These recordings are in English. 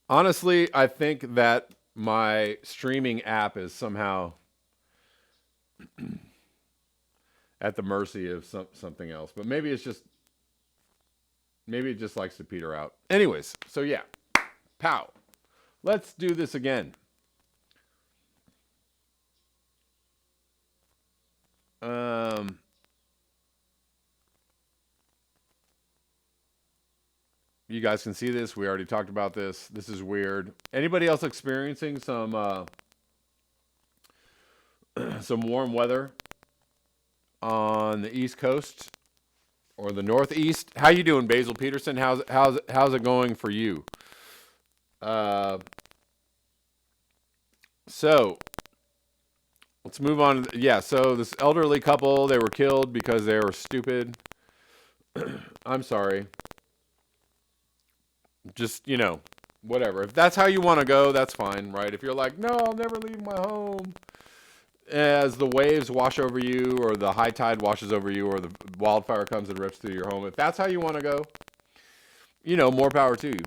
Honestly, I think that my streaming app is somehow at the mercy of something else. But maybe it just likes to peter out. Anyways, so yeah, pow. Let's do this again. Um, you guys can see this. We already talked about this. This is weird. Anybody else experiencing some warm weather on the East Coast or the Northeast? How you doing, Basil Peterson? How's it going for you? Uh, so let's move on. Yeah, so this elderly couple, they were killed because they were stupid. I'm sorry. Just, whatever. If that's how you want to go, that's fine, right? If you're like, no, I'll never leave my home. As the waves wash over you, or the high tide washes over you, or the wildfire comes and rips through your home, if that's how you want to go, more power to you.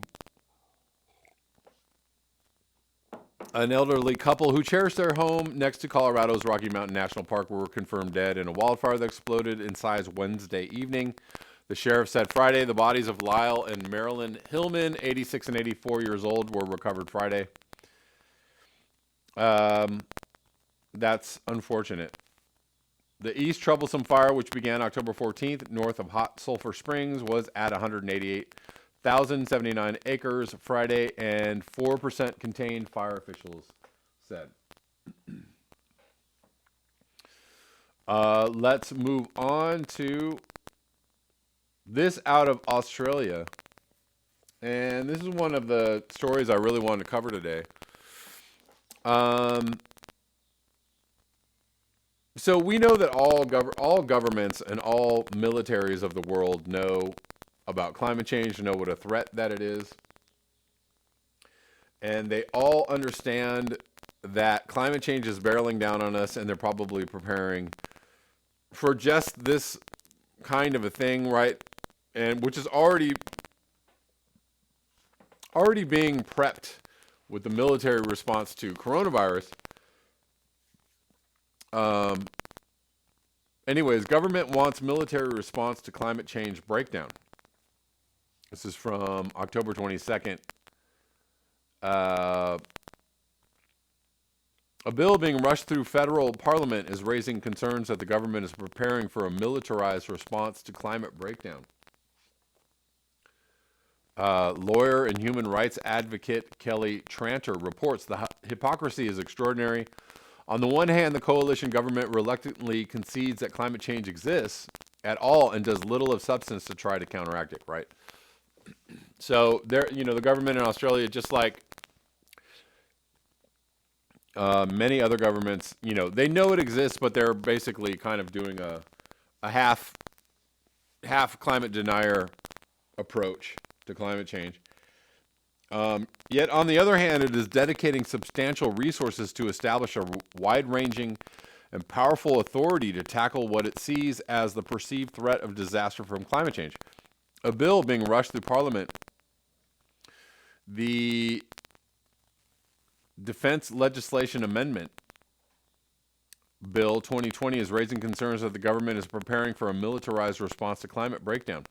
An elderly couple who cherished their home next to Colorado's Rocky Mountain National Park were confirmed dead in a wildfire that exploded in size Wednesday evening. The sheriff said Friday the bodies of Lyle and Marilyn Hillman, 86 and 84 years old, were recovered Friday. That's unfortunate. The East Troublesome Fire, which began October 14th north of Hot Sulphur Springs, was at 188,079 acres Friday, and 4% contained, fire officials said. Let's move on to this out of Australia. And this is one of the stories I really wanted to cover today. So we know that all governments and all militaries of the world know about climate change, know what a threat that it is. And they all understand that climate change is barreling down on us, and they're probably preparing for just this kind of a thing, right? And which is already being prepped with the military response to coronavirus. Anyways, government wants military response to climate change breakdown. This is from October 22nd. A bill being rushed through federal parliament is raising concerns that the government is preparing for a militarized response to climate breakdown. Lawyer and human rights advocate Kelly Tranter reports the hypocrisy is extraordinary. On the one hand, the coalition government reluctantly concedes that climate change exists at all and does little of substance to try to counteract it, right? So the government in Australia, just like many other governments, they know it exists, but they're basically kind of doing a half climate denier approach to climate change. Yet, on the other hand, it is dedicating substantial resources to establish a wide-ranging and powerful authority to tackle what it sees as the perceived threat of disaster from climate change. A bill being rushed through Parliament, the Defense Legislation Amendment Bill 2020, is raising concerns that the government is preparing for a militarized response to climate breakdown.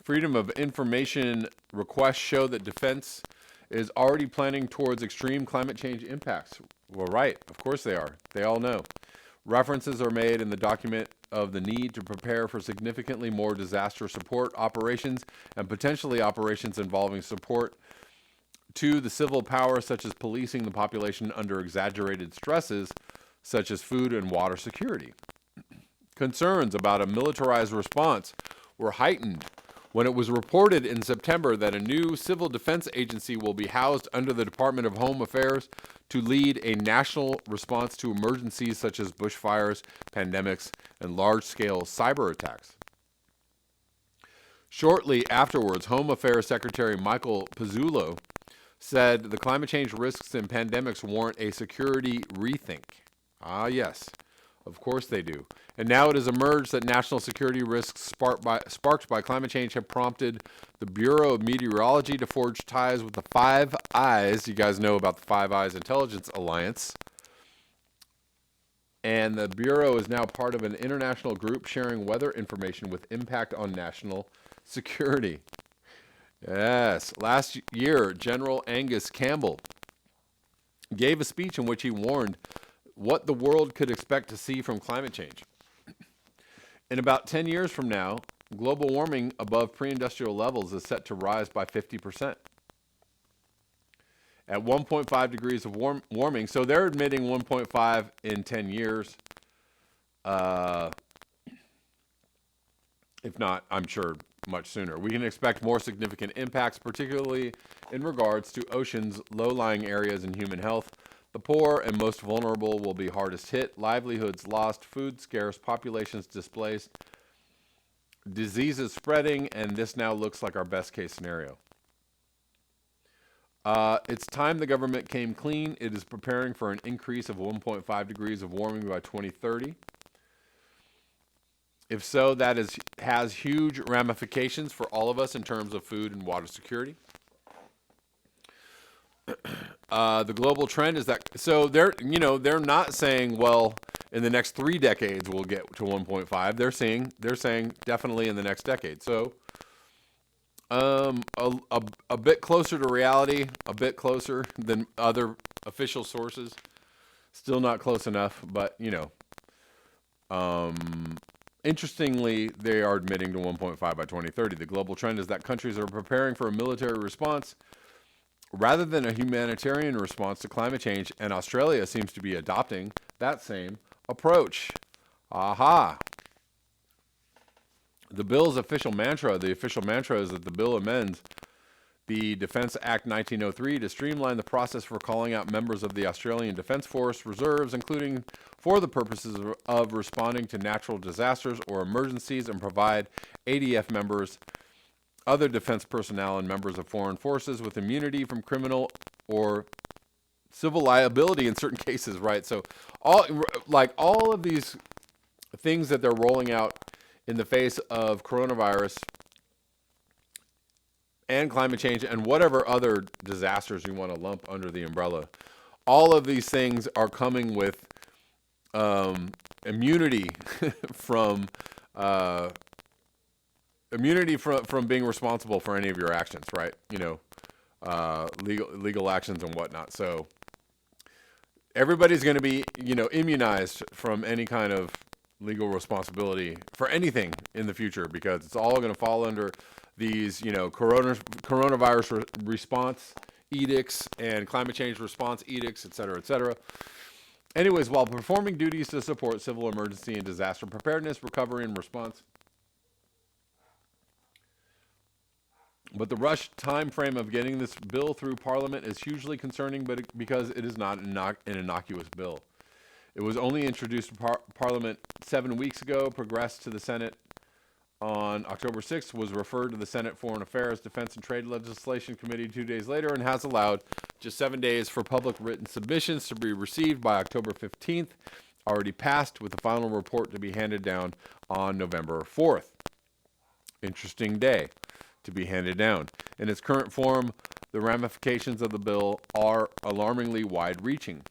Freedom of information requests show that defense is already planning towards extreme climate change impacts. Well, right, of course they are. They all know. References are made in the document of the need to prepare for significantly more disaster support operations and potentially operations involving support to the civil power, such as policing the population under exaggerated stresses, such as food and water security. Concerns about a militarized response were heightened when it was reported in September that a new civil defense agency will be housed under the Department of Home Affairs to lead a national response to emergencies such as bushfires, pandemics, and large-scale cyber attacks. Shortly afterwards, Home Affairs Secretary Michael Pizzullo said the climate change risks and pandemics warrant a security rethink. Ah, yes. Of course they do. And now it has emerged that national security risks sparked by climate change have prompted the Bureau of Meteorology to forge ties with the Five Eyes. You guys know about the Five Eyes Intelligence Alliance. And the Bureau is now part of an international group sharing weather information with impact on national security. Yes. Last year, General Angus Campbell gave a speech in which he warned what the world could expect to see from climate change. In about 10 years from now, global warming above pre-industrial levels is set to rise by 50%. At 1.5 degrees of warming, so they're admitting 1.5 in 10 years. If not, I'm sure much sooner. We can expect more significant impacts, particularly in regards to oceans, low-lying areas, and human health. The poor and most vulnerable will be hardest hit, livelihoods lost, food scarce, populations displaced, diseases spreading, and this now looks like our best case scenario. It's time the government came clean. It is preparing for an increase of 1.5 degrees of warming by 2030. If so, that has huge ramifications for all of us in terms of food and water security. The global trend is that, so they're not saying, well, in the next 3 decades we'll get to 1.5. They're saying definitely in the next decade. So a bit closer to reality, a bit closer than other official sources. Still not close enough, but interestingly, they are admitting to 1.5 by 2030. The global trend is that countries are preparing for a military response rather than a humanitarian response to climate change, and Australia seems to be adopting that same approach. Aha! The bill's official mantra, is that the bill amends the Defence Act 1903 to streamline the process for calling out members of the Australian Defence Force reserves, including for the purposes of responding to natural disasters or emergencies, and provide ADF members, other defense personnel, and members of foreign forces with immunity from criminal or civil liability in certain cases, right? So all of these things that they're rolling out in the face of coronavirus and climate change and whatever other disasters you want to lump under the umbrella, all of these things are coming with immunity from being responsible for any of your actions, right? Legal actions and whatnot. So everybody's going to be, immunized from any kind of legal responsibility for anything in the future, because it's all going to fall under these, coronavirus response edicts and climate change response edicts, et cetera, et cetera. Anyways, while performing duties to support civil emergency and disaster preparedness, recovery, and response. But the rushed time frame of getting this bill through Parliament is hugely concerning, because it is not an innocuous bill. It was only introduced to Parliament 7 weeks ago, progressed to the Senate on October 6th, was referred to the Senate Foreign Affairs, Defense and Trade Legislation Committee 2 days later, and has allowed just 7 days for public written submissions to be received by October 15th, already passed, with the final report to be handed down on November 4th. Interesting day to be handed down. In its current form, the ramifications of the bill are alarmingly wide-reaching.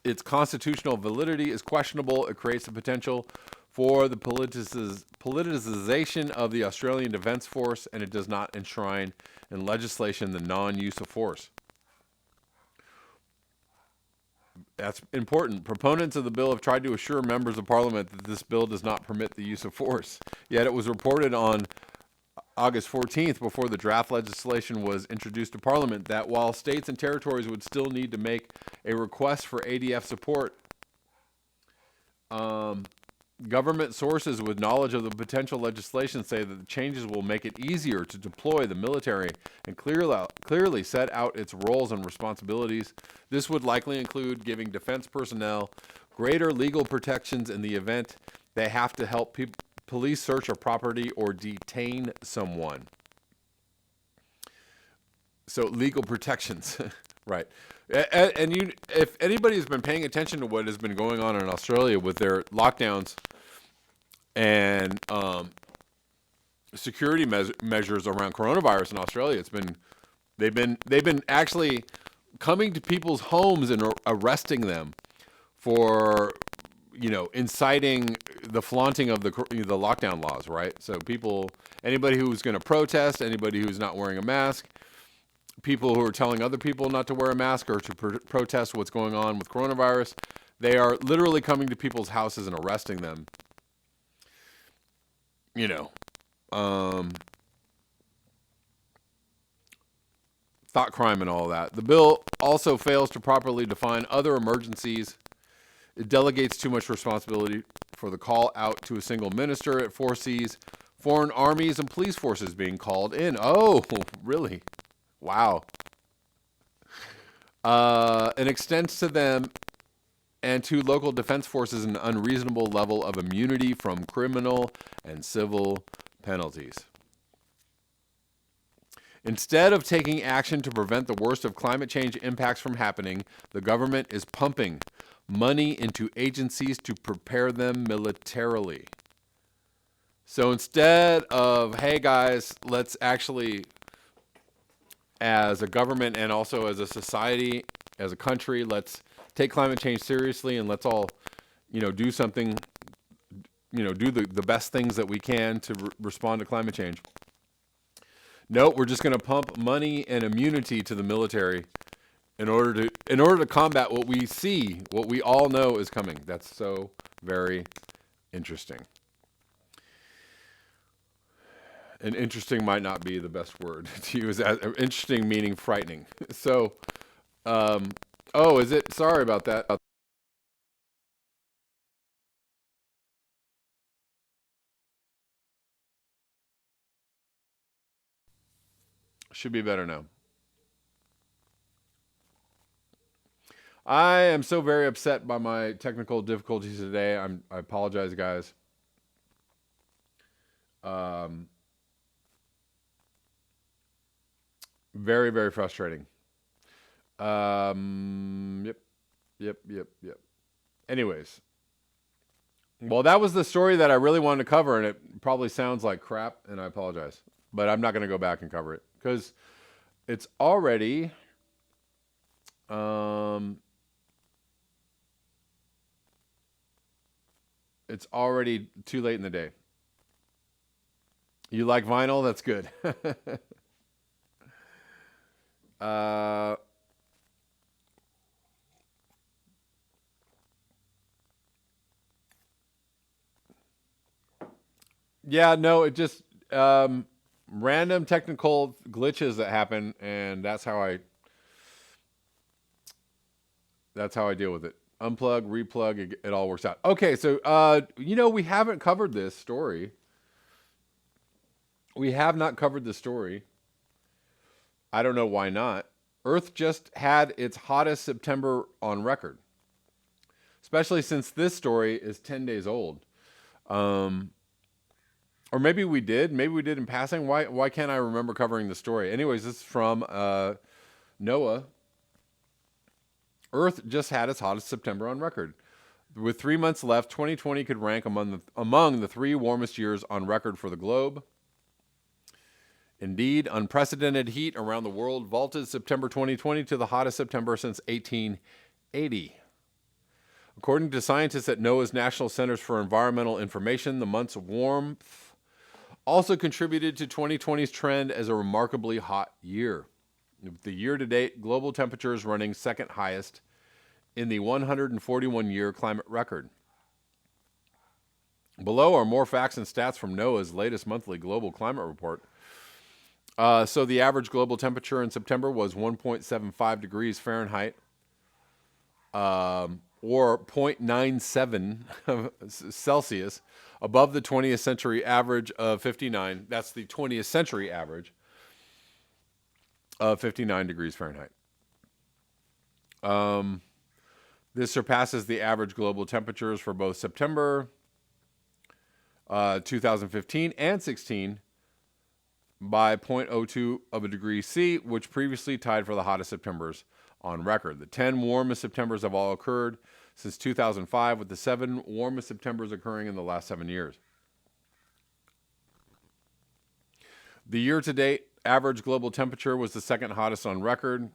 Its constitutional validity is questionable. It creates the potential for the politicization of the Australian Defence Force, and it does not enshrine in legislation the non-use of force. That's important. Proponents of the bill have tried to assure members of Parliament that this bill does not permit the use of force. Yet it was reported on August 14th, before the draft legislation was introduced to Parliament, that while states and territories would still need to make a request for ADF support, government sources with knowledge of the potential legislation say that the changes will make it easier to deploy the military and clearly set out its roles and responsibilities. This would likely include giving defense personnel greater legal protections in the event they have to help police search a property or detain someone. So legal protections, right? And if anybody's been paying attention to what has been going on in Australia with their lockdowns and security measures around coronavirus in Australia, they've been actually coming to people's homes and arresting them for inciting the flaunting of the lockdown laws, right? So anybody who's going to protest, anybody who's not wearing a mask, people who are telling other people not to wear a mask or to protest what's going on with coronavirus, they are literally coming to people's houses and arresting them. Thought crime and all that. The bill also fails to properly define other emergencies. It delegates too much responsibility for the call out to a single minister. It foresees foreign armies and police forces being called in. Oh, really? Wow. And extends to them and to local defense forces an unreasonable level of immunity from criminal and civil penalties. Instead of taking action to prevent the worst of climate change impacts from happening, the government is pumping money into agencies to prepare them militarily. So instead of, hey guys, let's actually, as a government and also as a society, as a country, let's take climate change seriously and let's all, do something, do the best things that we can to respond to climate change. No, we're just going to pump money and immunity to the military in order to combat what we all know is coming. That's so very interesting. And interesting might not be the best word to use. Interesting meaning frightening. So, is it? Sorry about that. Should be better now. I am so very upset by my technical difficulties today. I apologize, guys. Very, very frustrating. Yep. Anyways. Well, that was the story that I really wanted to cover, and it probably sounds like crap, and I apologize. But I'm not going to go back and cover it, because it's already... it's already too late in the day. You like vinyl? That's good. Yeah, no, it just random technical glitches that happen, and that's how I deal with it. Unplug, replug, it all works out. Okay, so we haven't covered this story. We have not covered the story. I don't know why not. Earth just had its hottest September on record, especially since this story is 10 days old. Or maybe we did. Maybe we did in passing. Why can't I remember covering the story? Anyways, this is from NOAA. Earth just had its hottest September on record. With 3 months left, 2020 could rank among the 3 warmest years on record for the globe. Indeed, unprecedented heat around the world vaulted September 2020 to the hottest September since 1880. According to scientists at NOAA's National Centers for Environmental Information, the month's warmth also contributed to 2020's trend as a remarkably hot year. The year-to-date global temperatures running second highest in the 141-year climate record. Below are more facts and stats from NOAA's latest monthly global climate report. So the average global temperature in September was 1.75 degrees Fahrenheit, or 0.97 Celsius, above the 20th century average of 59. That's the 20th century average of 59 degrees Fahrenheit. This surpasses the average global temperatures for both September 2015 and 16 by 0.02 of a degree C, which previously tied for the hottest Septembers on record. The 10 warmest Septembers have all occurred since 2005, with the 7 warmest Septembers occurring in the last 7 years. The year-to-date average global temperature was the second hottest on record.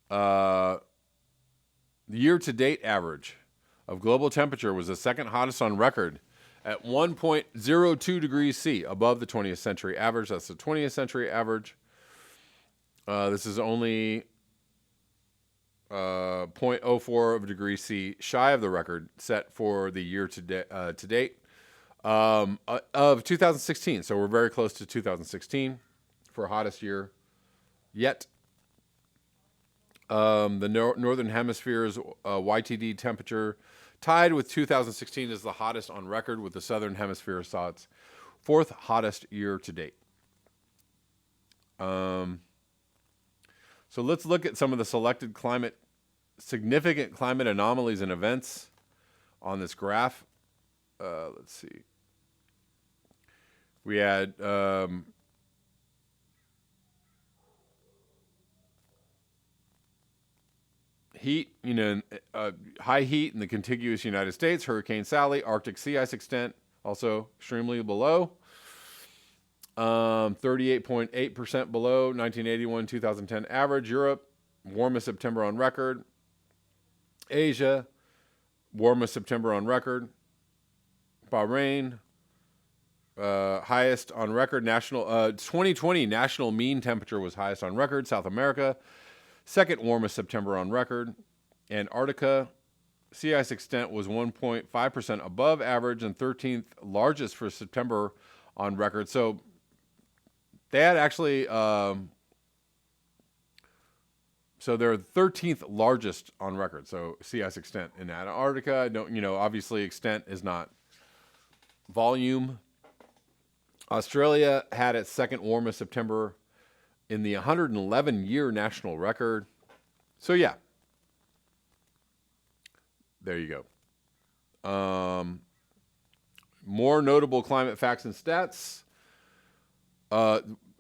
The year-to-date average of global temperature was the second hottest on record at 1.02 degrees C, above the 20th century average. That's the 20th century average. This is only 0.04 of a degree C shy of the record set for the year to date of 2016. So we're very close to 2016 for hottest year yet. The Northern Hemisphere's YTD temperature tied with 2016 is the hottest on record, with the Southern Hemisphere saw its 4th hottest year to date. So let's look at some of the selected significant climate anomalies and events on this graph. Let's see. We had heat, high heat in the contiguous United States, Hurricane Sally, Arctic sea ice extent, also extremely below. 38.8% below 1981-2010 average. Europe, warmest September on record. Asia, warmest September on record. Bahrain, highest on record. 2020 national mean temperature was highest on record. South America, second warmest September on record. Antarctica, sea ice extent was 1.5% above average and 13th largest for September on record. So they had actually, so they're 13th largest on record. So sea ice extent in Antarctica. Obviously extent is not volume. Australia had its second warmest September in the 111-year national record. So yeah, there you go. More notable climate facts and stats.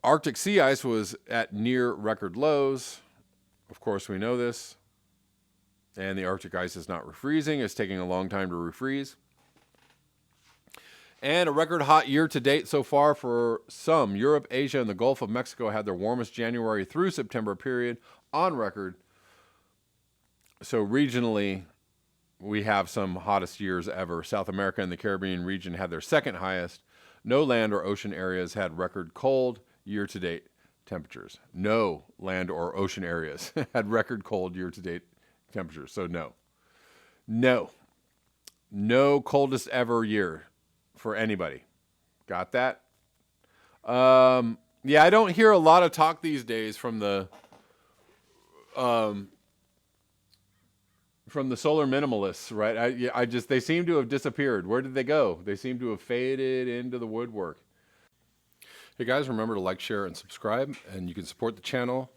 Arctic sea ice was at near record lows. Of course, we know this. And the Arctic ice is not refreezing. It's taking a long time to refreeze. And a record hot year to date so far for some. Europe, Asia, and the Gulf of Mexico had their warmest January through September period on record. So regionally, we have some hottest years ever. South America and the Caribbean region had their second highest. No land or ocean areas had record cold year-to-date temperatures. No land or ocean areas had record cold year-to-date temperatures. So no coldest ever year for anybody. Got that? Yeah, I don't hear a lot of talk these days from the solar minimalists, right? They seem to have disappeared. Where did they go? They seem to have faded into the woodwork. Hey guys, remember to like, share, and subscribe, and you can support the channel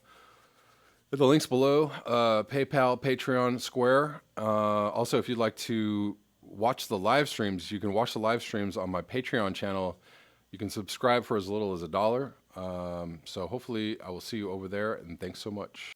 at the links below, PayPal, Patreon, Square. Also, if you'd like to watch the live streams, you can watch the live streams on my Patreon channel. You can subscribe for as little as $1. So hopefully I will see you over there, and thanks so much.